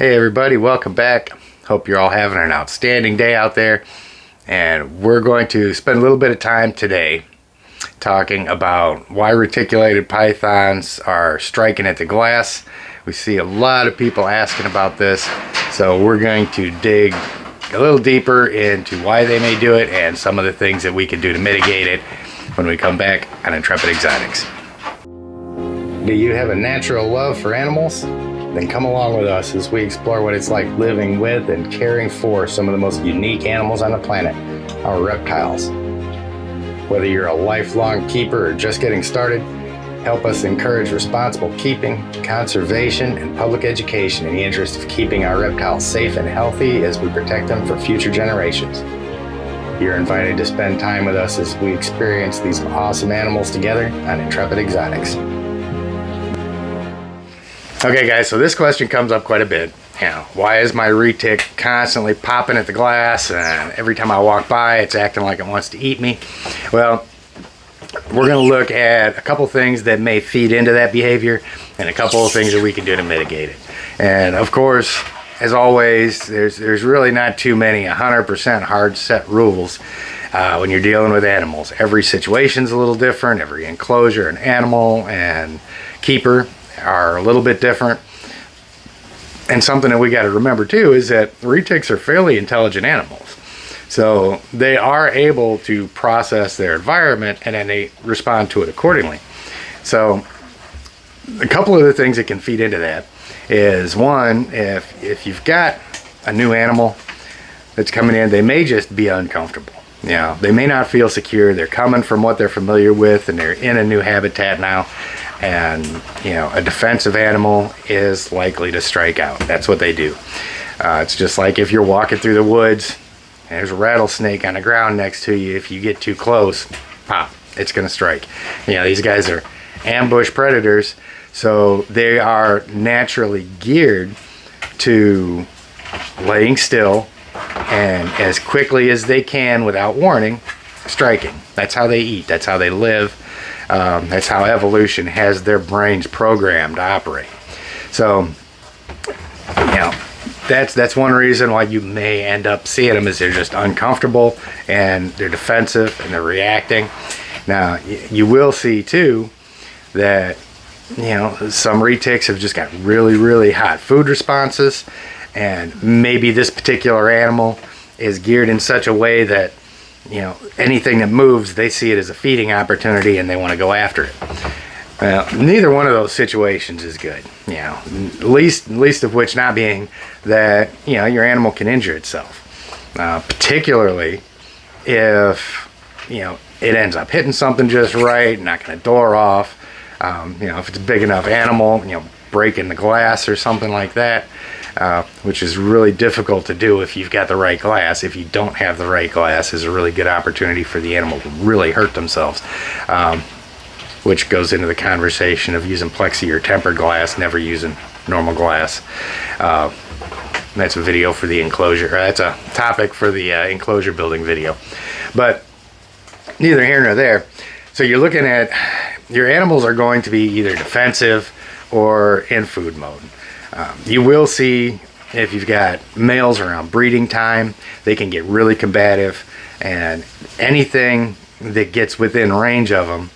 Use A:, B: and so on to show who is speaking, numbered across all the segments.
A: Hey everybody, welcome back. Hope you're all having an outstanding day out there. And we're going to spend a little bit of time today talking about why reticulated pythons are striking at the glass. We see a lot of people asking about this, so we're going to dig a little deeper into why they may do it and some of the things that we can do to mitigate it when we come back on Intrepid Exotics. Do you have a natural love for animals? Then come along with us as we explore what it's like living with and caring for some of the most unique animals on the planet, our reptiles. Whether you're a lifelong keeper or just getting started, help us encourage responsible keeping, conservation, and public education in the interest of keeping our reptiles safe and healthy as we protect them for future generations. You're invited to spend time with us as we experience these awesome animals together on Intrepid Exotics. Okay guys, so this question comes up quite a bit. You know, why is my retic constantly popping at the glass and every time I walk by it's acting like it wants to eat me? Well, we're going to look at a couple things that may feed into that behavior and a couple of things that we can do to mitigate it. And of course, as always, there's really not too many 100% hard set rules when you're dealing with animals. Every situation's a little different. Every enclosure and animal and keeper are a little bit different. And something that we got to remember too is that retics are fairly intelligent animals. So they are able to process their environment and then they respond to it accordingly. So a couple of the things that can feed into that is, one, if you've got a new animal that's coming in, they may just be uncomfortable. You know, they may not feel secure. They're coming from what they're familiar with and they're in a new habitat now. And, you know, a defensive animal is likely to strike out. That's what they do. It's just like if you're walking through the woods and there's a rattlesnake on the ground next to you. If you get too close, pop, it's going to strike. You know, these guys are ambush predators, so they are naturally geared to laying still and as quickly as they can without warning, striking. That's how they eat. That's how they live. That's how evolution has their brains programmed to operate. So, you know, that's one reason why you may end up seeing them, is they're just uncomfortable and they're defensive and they're reacting. Now, you will see too that, you know, some retics have just got really, really hot food responses, and maybe this particular animal is geared in such a way that, you know, anything that moves, they see it as a feeding opportunity and they want to go after it. Well, neither one of those situations is good. You know, least of which not being that, you know, your animal can injure itself. Particularly if, you know, it ends up hitting something just right, knocking a door off. You know, if it's a big enough animal, you know, breaking the glass or something like that. Which is really difficult to do if you've got the right glass. If you don't have the right glass, is a really good opportunity for the animal to really hurt themselves, which goes into the conversation of using plexi or tempered glass, never using normal glass. That's a video for the enclosure. That's a topic for the enclosure building video, but neither here nor there. So you're looking at, your animals are going to be either defensive or in food mode. You will see, if you've got males around breeding time, they can get really combative, and anything that gets within range of them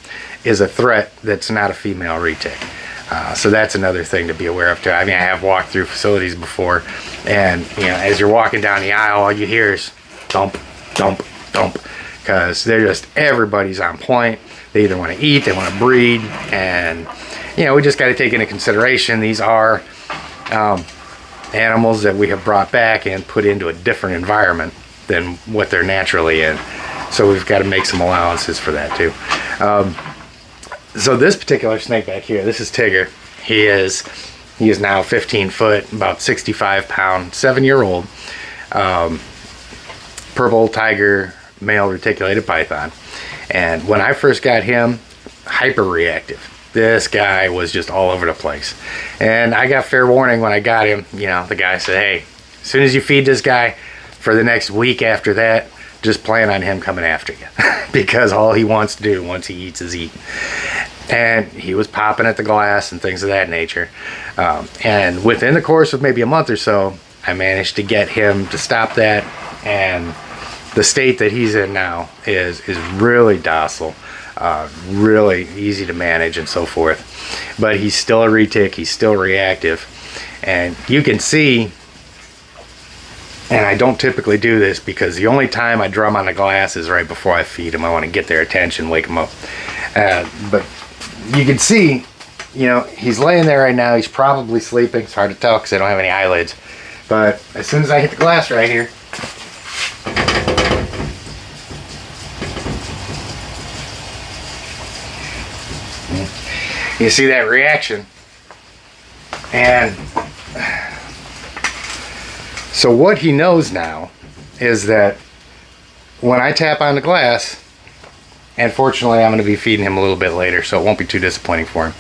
A: is a threat that's not a female retic. So that's another thing to be aware of too. I mean, I have walked through facilities before, and, you know, as you're walking down the aisle, all you hear is thump, thump, thump, because they're just, everybody's on point. They either want to eat, they want to breed, and, you know, we just got to take into consideration these are animals that we have brought back and put into a different environment than what they're naturally in. So we've got to make some allowances for that too. So this particular snake back here, this is Tigger. He is now 15 foot, about 65 pound, 7-year-old purple tiger male reticulated python. And when I first got him, hyper reactive. This guy was just all over the place. And I got fair warning when I got him. You know, the guy said, hey, as soon as you feed this guy, for the next week after that, just plan on him coming after you. Because all he wants to do once he eats is eat. and he was popping at the glass and things of that nature. And within the course of maybe a month or so, I managed to get him to stop that, and the state that he's in now is really docile, really easy to manage and so forth. But he's still a retic, he's still reactive, and you can see, and I don't typically do this because the only time I drum on the glass is right before I feed him. I want to get their attention, wake them up. But you can see, you know, he's laying there right now. He's probably sleeping. It's hard to tell because I don't have any eyelids. But as soon as I hit the glass right here, you see that reaction. And so what he knows now is that when I tap on the glass, and fortunately I'm going to be feeding him a little bit later, so it won't be too disappointing for him.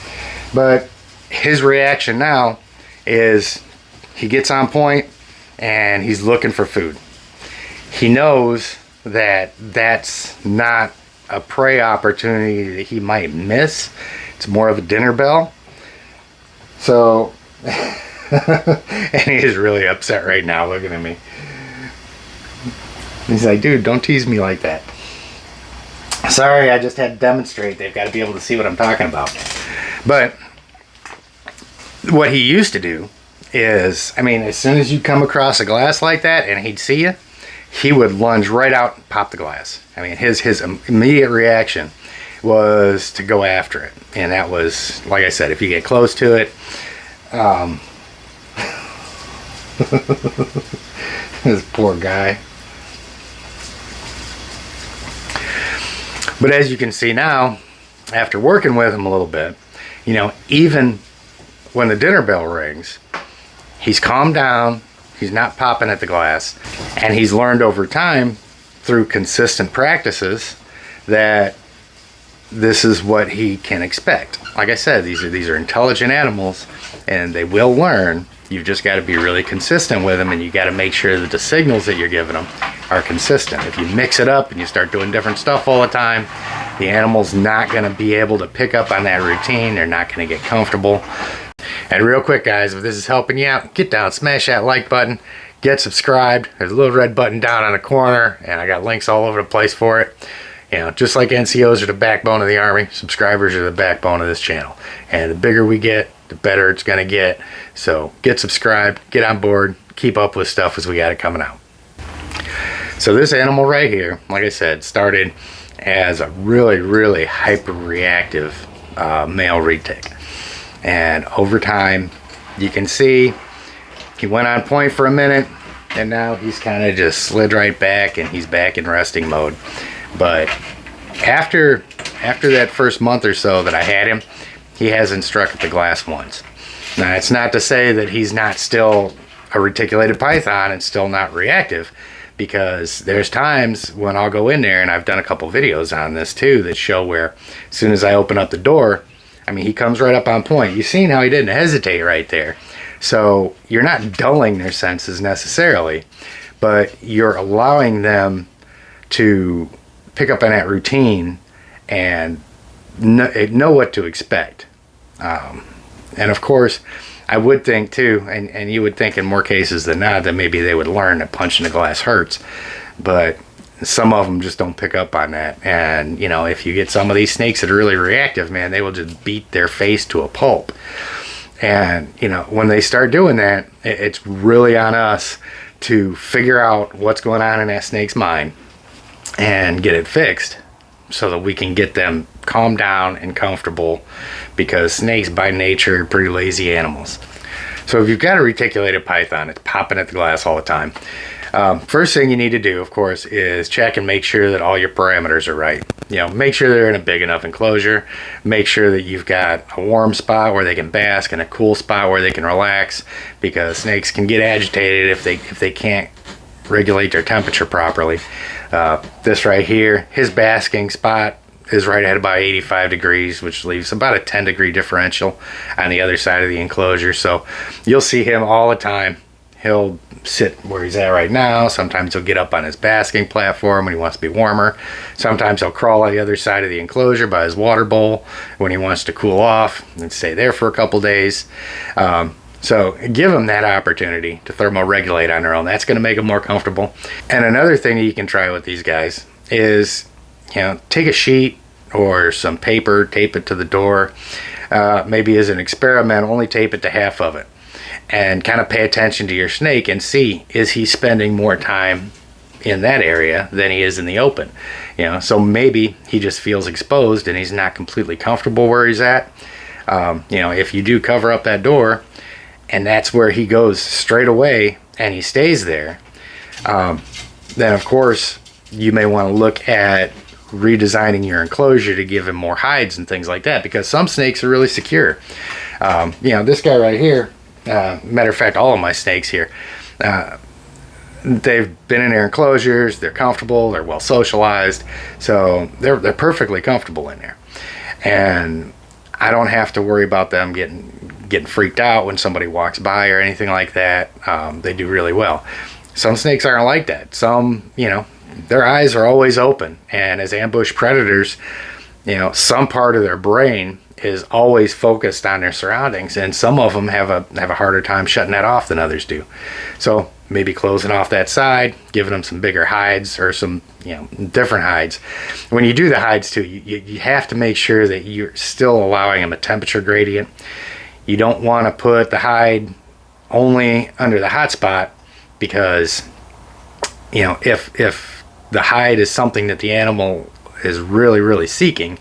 A: But his reaction now is he gets on point and he's looking for food. He knows that that's not a prey opportunity that he might miss. It's more of a dinner bell. So, and he is really upset right now looking at me. He's like, dude, don't tease me like that. Sorry, I just had to demonstrate. They've got to be able to see what I'm talking about. But what he used to do is, I mean, as soon as you come across a glass like that and he'd see you, he would lunge right out and pop the glass. I mean, his immediate reaction was to go after it. And that was, like I said, if you get close to it, this poor guy. But as you can see now, after working with him a little bit, you know, even when the dinner bell rings, he's calmed down, he's not popping at the glass, and he's learned over time through consistent practices that this is what he can expect. Like I said, these are intelligent animals, and they will learn. You've just got to be really consistent with them, and you got to make sure that the signals that you're giving them are consistent. If you mix it up and you start doing different stuff all the time, the animal's not going to be able to pick up on that routine. They're not going to get comfortable. And real quick, guys, if this is helping you out, get down, smash that like button, get subscribed. There's a little red button down on the corner, and I got links all over the place for it. You know, just like NCOs are the backbone of the Army, subscribers are the backbone of this channel. And the bigger we get, the better it's going to get. So get subscribed, get on board, keep up with stuff as we got it coming out. So this animal right here, like I said, started as a really, really hyper-reactive male retic. And over time, you can see he went on point for a minute, and now he's kind of just slid right back, and he's back in resting mode. But after that first month or so that I had him, he hasn't struck at the glass once. Now, it's not to say that he's not still a reticulated python and still not reactive, because there's times when I'll go in there, and I've done a couple videos on this too that show where as soon as I open up the door, I mean, he comes right up on point. You've seen how he didn't hesitate right there. So you're not dulling their senses necessarily, but you're allowing them to pick up on that routine and know what to expect. And of course, I would think too, and you would think in more cases than not, that maybe they would learn that punching the glass hurts. But some of them just don't pick up on that. And, you know, if you get some of these snakes that are really reactive, man, they will just beat their face to a pulp. And, you know, when they start doing that, it's really on us to figure out what's going on in that snake's mind and get it fixed so that we can get them calmed down and comfortable, because snakes by nature are pretty lazy animals. So if you've got a reticulated python, it's popping at the glass all the time. First thing you need to do, of course, is check and make sure that all your parameters are right. You know, make sure they're in a big enough enclosure. Make sure that you've got a warm spot where they can bask and a cool spot where they can relax, because snakes can get agitated if they can't regulate their temperature properly. This right here, his basking spot is right at about 85 degrees, which leaves about a 10-degree differential on the other side of the enclosure. So you'll see him all the time he'll sit where he's at right now. Sometimes he'll get up on his basking platform when he wants to be warmer. Sometimes he'll crawl on the other side of the enclosure by his water bowl when he wants to cool off and stay there for a couple days. So give them that opportunity to thermoregulate on their own. That's going to make them more comfortable. And another thing that you can try with these guys is, take a sheet or some paper, tape it to the door. Maybe as an experiment, only tape it to half of it. And kind of pay attention to your snake and see, is he spending more time in that area than he is in the open? So maybe he just feels exposed and he's not completely comfortable where he's at. If you do cover up that door and that's where he goes straight away and he stays there, then of course you may want to look at redesigning your enclosure to give him more hides and things like that, because some snakes are really secure. This guy right here, matter of fact, all of my snakes here, they've been in their enclosures, they're comfortable, they're well socialized, so they're perfectly comfortable in there. And I don't have to worry about them getting freaked out when somebody walks by or anything like that. They do really well. Some snakes aren't like that. Some, their eyes are always open, and as ambush predators, some part of their brain is always focused on their surroundings, and some of them have a harder time shutting that off than others do. So maybe closing off that side, giving them some bigger hides or some different hides. When you do the hides too, you have to make sure that you're still allowing them a temperature gradient. You don't want to put the hide only under the hot spot, because if the hide is something that the animal is really, really seeking,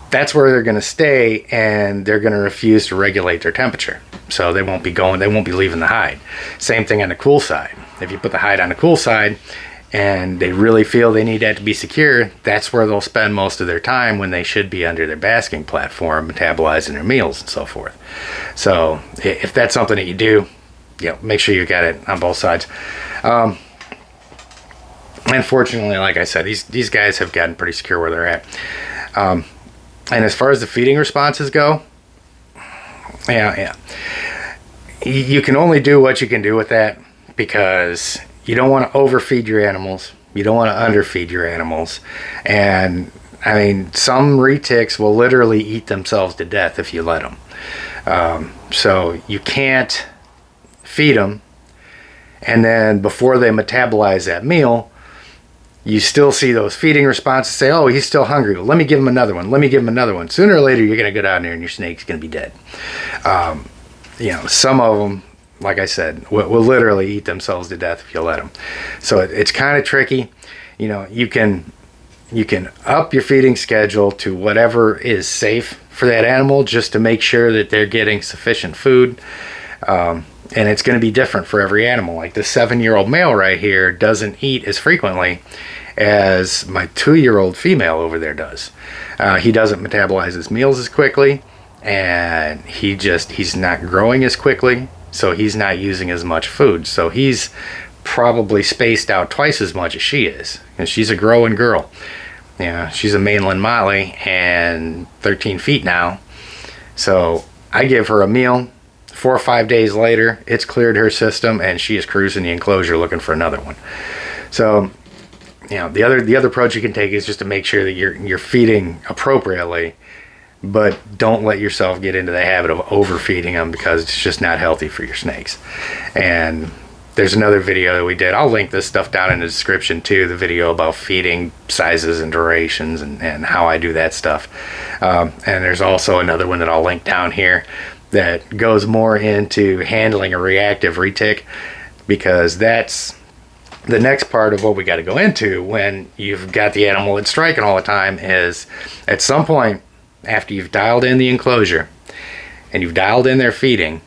A: that's where they're going to stay, and they're going to refuse to regulate their temperature. So they won't be leaving the hide. Same thing on the cool side. If you put the hide on the cool side and they really feel they need that to be secure, that's where they'll spend most of their time, when they should be under their basking platform, metabolizing their meals and so forth. So if that's something that you do, make sure you got it on both sides. Unfortunately, like I said, these guys have gotten pretty secure where they're at. And as far as the feeding responses go, you can only do what you can do with that, because you don't want to overfeed your animals. You don't want to underfeed your animals. And I mean, some retics will literally eat themselves to death if you let them. So you can't feed them, and then before they metabolize that meal, you still see those feeding responses, say, oh, he's still hungry. Well, let me give him another one. Let me give him another one. Sooner or later, you're going to go down there and your snake's going to be dead. Some of them, like I said, will literally eat themselves to death if you let them. So it's kind of tricky. You can up your feeding schedule to whatever is safe for that animal, just to make sure that they're getting sufficient food. And it's going to be different for every animal. Like the 7-year-old male right here doesn't eat as frequently as my 2-year-old female over there does. He doesn't metabolize his meals as quickly, and he's not growing as quickly, so he's not using as much food. So he's probably spaced out twice as much as she is, and she's a growing girl. She's a mainland Molly and 13 feet now. So I give her a meal. 4 or 5 days later, it's cleared her system, and she is cruising the enclosure looking for another one. So, the other approach you can take is just to make sure that you're feeding appropriately, but don't let yourself get into the habit of overfeeding them, because it's just not healthy for your snakes. And there's another video that we did. I'll link this stuff down in the description too, the video about feeding sizes and durations and how I do that stuff. And there's also another one that I'll link down here that goes more into handling a reactive retic, because that's the next part of what we got to go into when you've got the animal that's striking all the time. Is at some point, after you've dialed in the enclosure and you've dialed in their feeding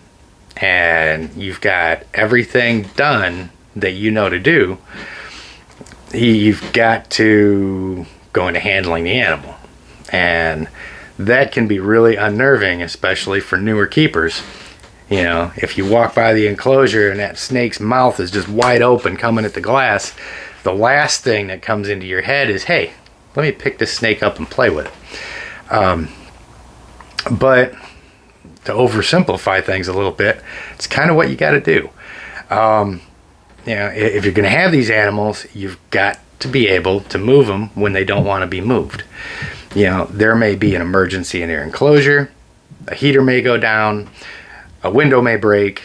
A: and you've got everything done that you know to do, you've got to go into handling the animal. And that can be really unnerving, especially for newer keepers. If you walk by the enclosure and that snake's mouth is just wide open coming at the glass, the last thing that comes into your head is, hey, let me pick this snake up and play with it. But to oversimplify things a little bit, it's kind of what you got to do. If you're going to have these animals, you've got to be able to move them when they don't want to be moved. There may be an emergency in their enclosure, a heater may go down, a window may break.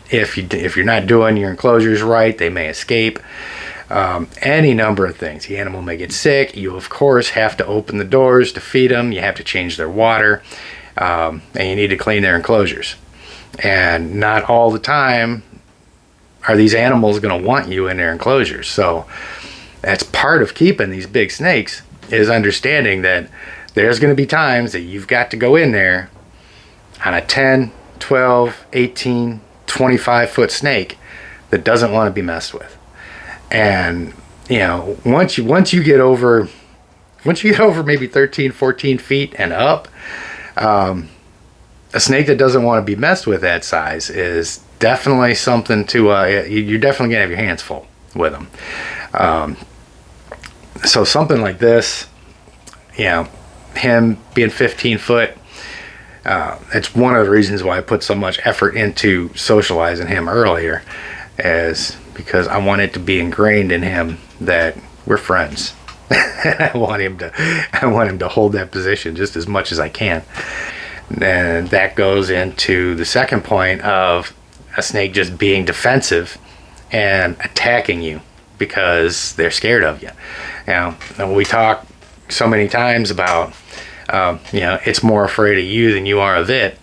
A: If you're not doing your enclosures right, they may escape. Any number of things. The animal may get sick. You of course have to open the doors to feed them. You have to change their water, and you need to clean their enclosures. And not all the time are these animals going to want you in their enclosures. So that's part of keeping these big snakes, is understanding that there's going to be times that you've got to go in there on a 10, 12, 18, 25 foot snake that doesn't want to be messed with. And once you get over maybe 13, 14 feet and up, a snake that doesn't want to be messed with that size is definitely something to you're definitely gonna have your hands full with them. So something like this, him being 15 foot, it's one of the reasons why I put so much effort into socializing him earlier, is because I want it to be ingrained in him that we're friends. I want him to hold that position just as much as I can. And that goes into the second point of a snake just being defensive and attacking you because they're scared of you. We talk so many times about it's more afraid of you than you are of it.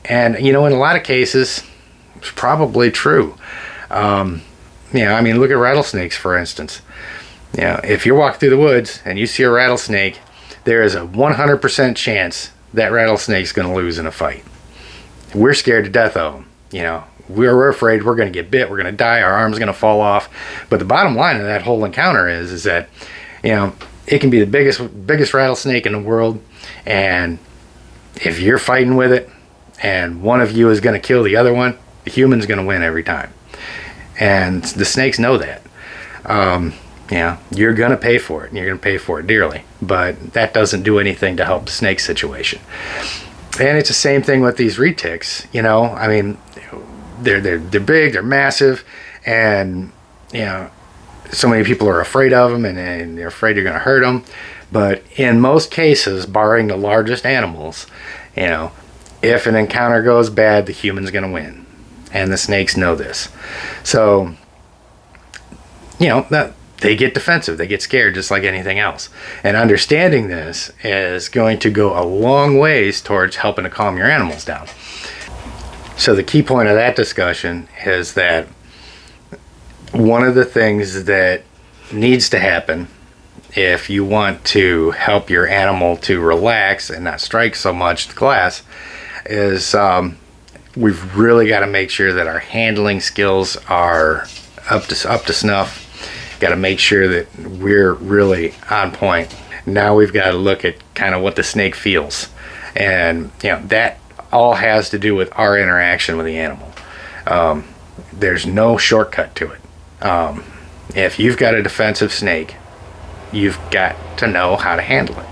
A: And in a lot of cases it's probably true. Look at rattlesnakes, for instance. If you're walking through the woods and you see a rattlesnake, there is a 100% chance that rattlesnake's going to lose in a fight. We're scared to death of them. We're afraid we're going to get bit, we're going to die, our arm's going to fall off. But the bottom line of that whole encounter is that it can be the biggest rattlesnake in the world, and if you're fighting with it and one of you is going to kill the other one, the human's going to win every time. And the snakes know that. You're going to pay for it, and you're going to pay for it dearly. But that doesn't do anything to help the snake situation. And it's the same thing with these retics. They're big, they're massive, and so many people are afraid of them, and they're afraid you're going to hurt them. But in most cases, barring the largest animals, if an encounter goes bad, the human's going to win. And the snakes know this. So, they get defensive. They get scared just like anything else. And understanding this is going to go a long ways towards helping to calm your animals down. So the key point of that discussion is that one of the things that needs to happen if you want to help your animal to relax and not strike so much the glass is we've really got to make sure that our handling skills are up to snuff. Got to make sure that we're really on point. Now we've got to look at kind of what the snake feels, and that all has to do with our interaction with the animal. There's no shortcut to it. If you've got a defensive snake, you've got to know how to handle it.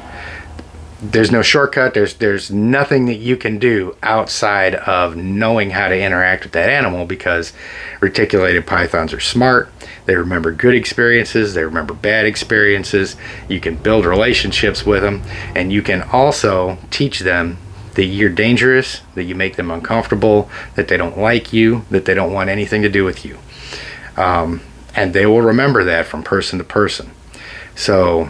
A: There's no shortcut. There's nothing that you can do outside of knowing how to interact with that animal, because reticulated pythons are smart. They remember good experiences. They remember bad experiences. You can build relationships with them, and you can also teach them that you're dangerous, that you make them uncomfortable, that they don't like you, that they don't want anything to do with you. And they will remember that from person to person. So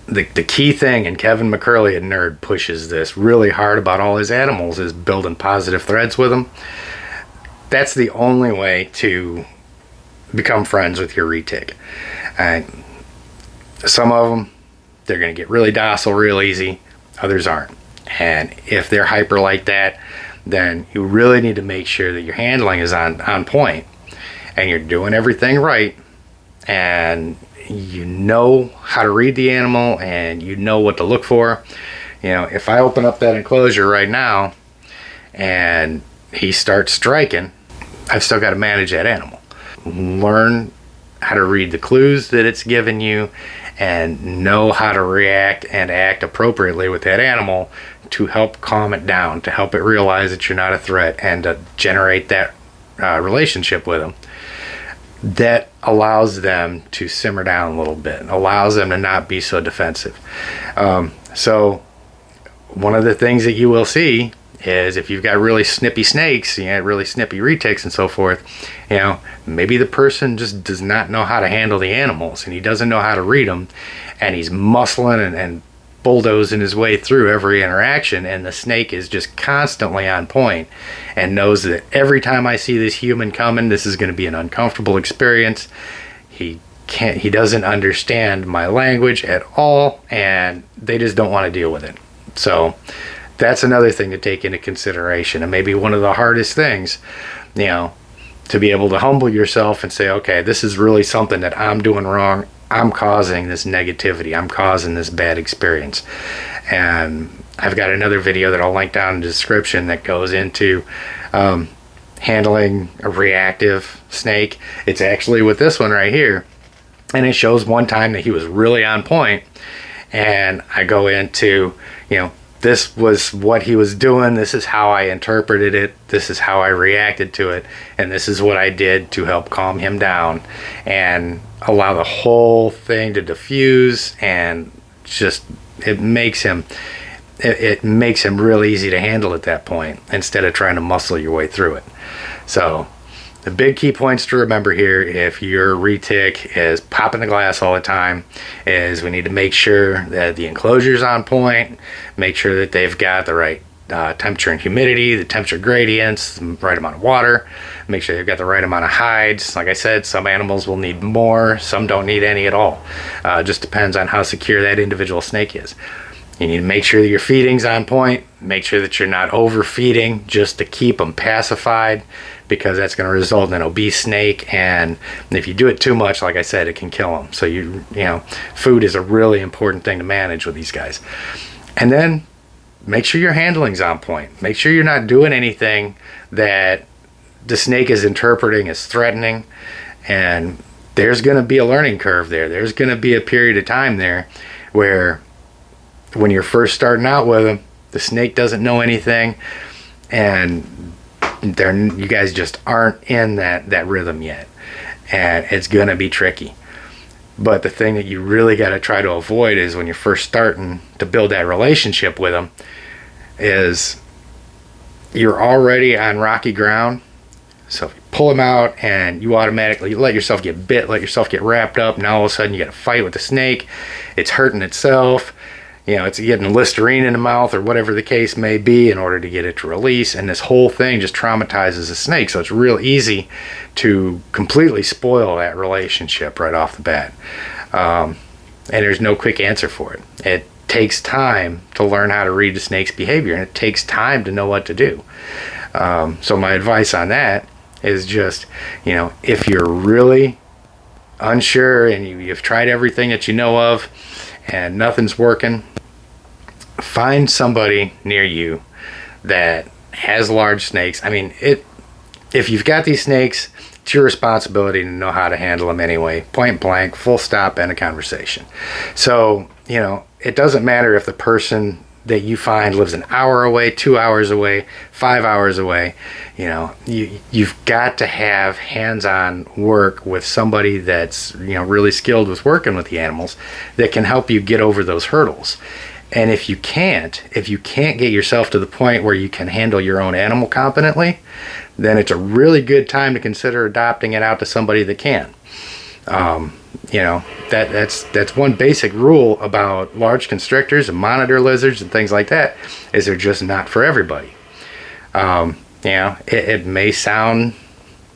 A: the key thing, and Kevin McCurley at Nerd pushes this really hard about all his animals, is building positive threads with them. That's the only way to become friends with your retic. And some of them, they're going to get really docile real easy. Others aren't. And if they're hyper like that, then you really need to make sure that your handling is on point and you're doing everything right, and you know how to read the animal and you know what to look for. If I open up that enclosure right now and he starts striking, I've still got to manage that animal. Learn how to read the clues that it's giving you and know how to react and act appropriately with that animal to help calm it down, to help it realize that you're not a threat, and to generate that relationship with them, that allows them to simmer down a little bit, allows them to not be so defensive. So one of the things that you will see is if you've got really snippy snakes, really snippy retics and so forth, maybe the person just does not know how to handle the animals, and he doesn't know how to read them, and he's muscling and bulldozing his way through every interaction, and the snake is just constantly on point and knows that every time I see this human coming, this is going to be an uncomfortable experience. He doesn't understand my language at all, and they just don't want to deal with it. So that's another thing to take into consideration, and maybe one of the hardest things, to be able to humble yourself and say, okay, this is really something that I'm doing wrong. I'm causing this negativity. I'm causing this bad experience. And I've got another video that I'll link down in the description that goes into handling a reactive snake. It's actually with this one right here, and it shows one time that he was really on point, and I go into, this was what he was doing, this is how I interpreted it, this is how I reacted to it, and this is what I did to help calm him down and allow the whole thing to diffuse, and just it makes him real easy to handle at that point instead of trying to muscle your way through it. So the big key points to remember here, if your retic is popping the glass all the time, is we need to make sure that the enclosure is on point, make sure that they've got the right temperature and humidity, the temperature gradients, the right amount of water, make sure they've got the right amount of hides. Like I said, some animals will need more, some don't need any at all. Just depends on how secure that individual snake is. You need to make sure that your feeding's on point, make sure that you're not overfeeding just to keep them pacified, because that's going to result in an obese snake, and if you do it too much, like I said, it can kill them. So food is a really important thing to manage with these guys. And then make sure your handling's on point. Make sure you're not doing anything that the snake is interpreting as threatening, and there's going to be a learning curve there. There's going to be a period of time there where when you're first starting out with them, the snake doesn't know anything, and you guys just aren't in that rhythm yet, and it's gonna be tricky. But the thing that you really got to try to avoid is when you're first starting to build that relationship with them, is you're already on rocky ground. So if you pull them out and you automatically let yourself get bit, let yourself get wrapped up, now all of a sudden you got to fight with the snake, it's hurting itself, it's getting Listerine in the mouth or whatever the case may be in order to get it to release, and this whole thing just traumatizes the snake. So it's real easy to completely spoil that relationship right off the bat. And there's no quick answer for it. It takes time to learn how to read the snake's behavior, and it takes time to know what to do. So my advice on that is just, if you're really unsure and you've tried everything that you know of and nothing's working, find somebody near you that has large snakes. I mean, if you've got these snakes, it's your responsibility to know how to handle them anyway. Point blank, full stop, end of conversation. So, it doesn't matter if the person that you find lives an hour away, 2 hours away, 5 hours away. You've got to have hands-on work with somebody that's really skilled with working with the animals that can help you get over those hurdles. And if you can't get yourself to the point where you can handle your own animal competently, then it's a really good time to consider adopting it out to somebody that can. That's one basic rule about large constrictors and monitor lizards and things like that, is they're just not for everybody. It may sound,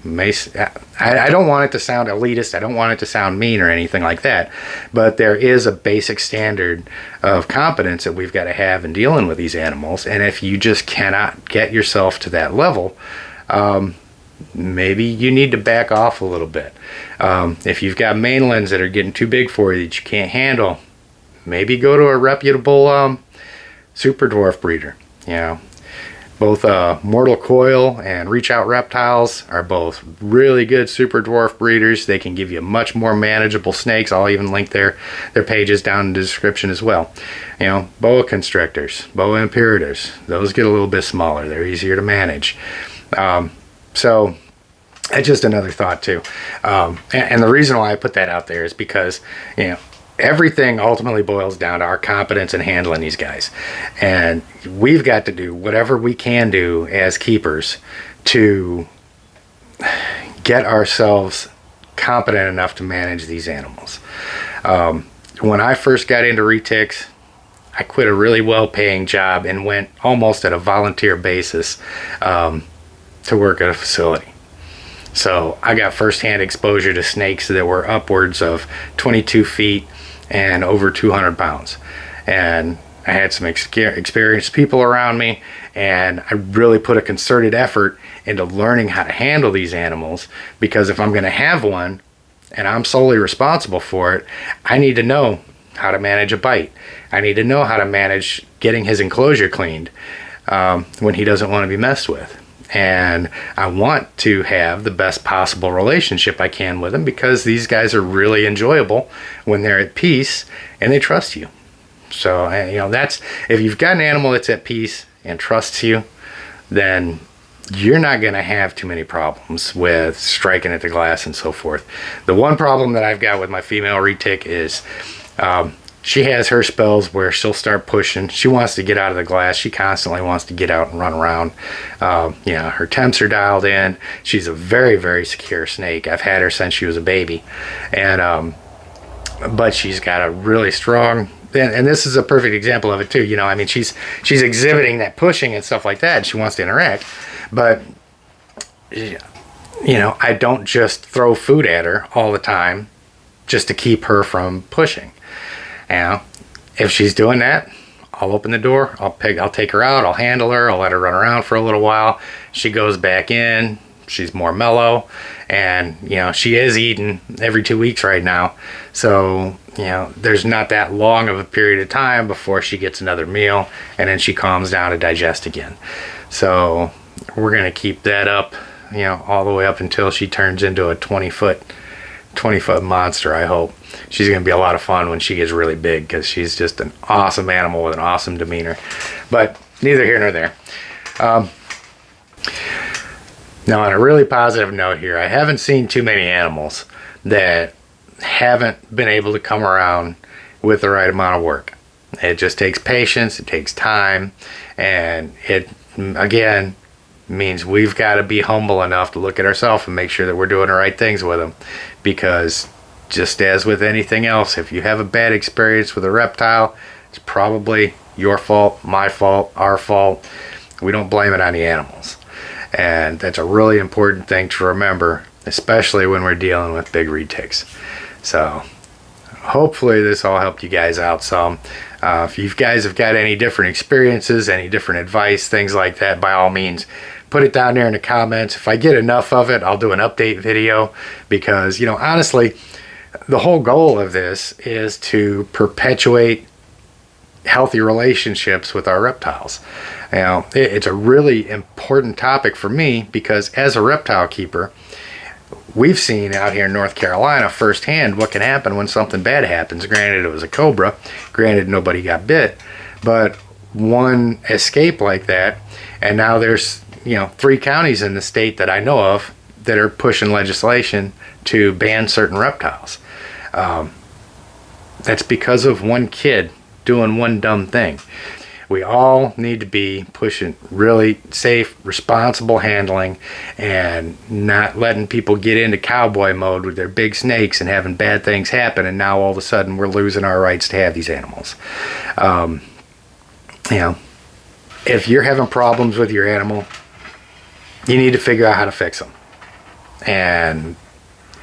A: I don't want it to sound elitist, I don't want it to sound mean or anything like that, but there is a basic standard of competence that we've got to have in dealing with these animals, and if you just cannot get yourself to that level, maybe you need to back off a little bit. If you've got mainlands that are getting too big for you that you can't handle, maybe go to a reputable SUPERDWARF breeder. Both Mortal Coil and Reach Out Reptiles are both really good SUPERDWARF breeders. They can give you much more manageable snakes. I'll even link their pages down in the description as well. Boa constrictors, boa imperators, those get a little bit smaller. They're easier to manage. So That's just another thought too. And the reason why I put that out there is because, you know, everything ultimately boils down to our competence in handling these guys. And we've got to do whatever we can do as keepers to get ourselves competent enough to manage these animals. When I first got into retics, I quit a really well-paying job and went almost at a volunteer basis to work at a facility. So I got firsthand exposure to snakes that were upwards of 22 feet and over 200 pounds. And I had some experienced people around me, and I really put a concerted effort into learning how to handle these animals, because if I'm going to have one and I'm solely responsible for it, I need to know how to manage a bite. I need to know how to manage getting his enclosure cleaned when he doesn't want to be messed with. And I want to have the best possible relationship I can with them, because these guys are really enjoyable when they're at peace and they trust you. So, you know, that's, if you've got an animal that's at peace and trusts you, then you're not going to have too many problems with striking at the glass and so forth. The one problem that I've got with my female retic is she has her spells where she'll start pushing. She wants to get out of the glass. She constantly wants to get out and run around. You know, her temps are dialed in. She's a very, very secure snake. I've had her since she was a baby. And but she's got a really strong, and this is a perfect example of it too. You know, I mean, she's exhibiting that pushing and stuff like that, and she wants to interact. But, you know, I don't just throw food at her all the time just to keep her from pushing. You know, if she's doing that, I'll open the door, I'll take her out, I'll handle her, I'll let her run around for a little while. She goes back in, she's more mellow, and, you know, she is eating every 2 weeks right now. So, you know, there's not that long of a period of time before she gets another meal, and then she calms down to digest again. So we're going to keep that up, you know, all the way up until she turns into a 20-foot monster, I hope. She's going to be a lot of fun when she gets really big, because she's just an awesome animal with an awesome demeanor. But neither here nor there. Now, on a really positive note here, I haven't seen too many animals that haven't been able to come around with the right amount of work. It just takes patience, it takes time, and it, again, means we've got to be humble enough to look at ourselves and make sure that we're doing the right things with them. Because just as with anything else, if you have a bad experience with a reptile, it's probably your fault, my fault, our fault. We don't blame it on the animals. And that's a really important thing to remember, especially when we're dealing with big retics. So hopefully this all helped you guys out some. If you guys have got any different experiences, any different advice, things like that, by all means, put it down there in the comments. If I get enough of it, I'll do an update video, because, you know, honestly, the whole goal of this is to perpetuate healthy relationships with our reptiles. You know, it's a really important topic for me, because as a reptile keeper, we've seen out here in North Carolina firsthand what can happen when something bad happens. Granted, it was a cobra. Granted, nobody got bit. But one escape like that, and now there's, you know, 3 counties in the state that I know of that are pushing legislation to ban certain reptiles. That's because of one kid doing one dumb thing. We all need to be pushing really safe, responsible handling, and not letting people get into cowboy mode with their big snakes and having bad things happen, and now all of a sudden we're losing our rights to have these animals. You know, if you're having problems with your animal, you need to figure out how to fix them. And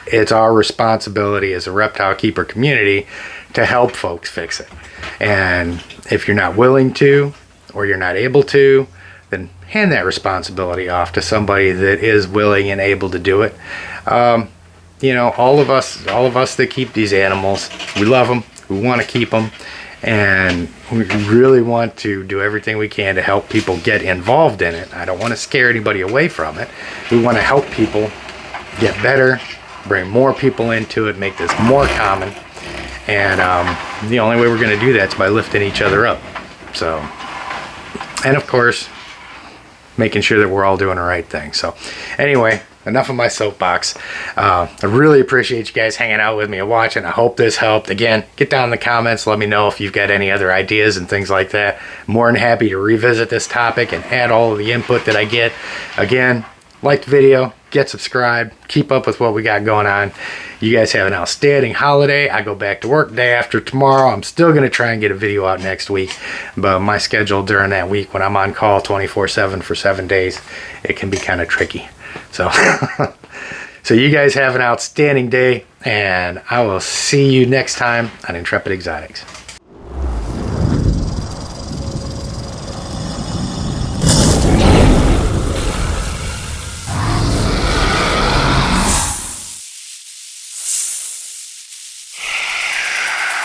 A: it's our responsibility as a reptile keeper community to help folks fix it. And if you're not willing to, or you're not able to, then hand that responsibility off to somebody that is willing and able to do it. You know, all of us that keep these animals, we love them, we want to keep them, and we really want to do everything we can to help people get involved in it. I don't want to scare anybody away from it. We want to help people get better, bring more people into it, make this more common. And the only way we're going to do that is by lifting each other up. So, and of course, making sure that we're all doing the right thing. So anyway, enough of my soapbox. I really appreciate you guys hanging out with me and watching. I hope this helped. Again, get down in the comments. Let me know if you've got any other ideas and things like that. More than happy to revisit this topic and add all of the input that I get. Again, like the video, get subscribed, keep up with what we got going on. You guys have an outstanding holiday. I go back to work day after tomorrow. I'm still going to try and get a video out next week, but my schedule during that week when I'm on call 24/7 for 7 days, it can be kind of tricky. So so you guys have an outstanding day, and I will see you next time on Intrepid Exotics.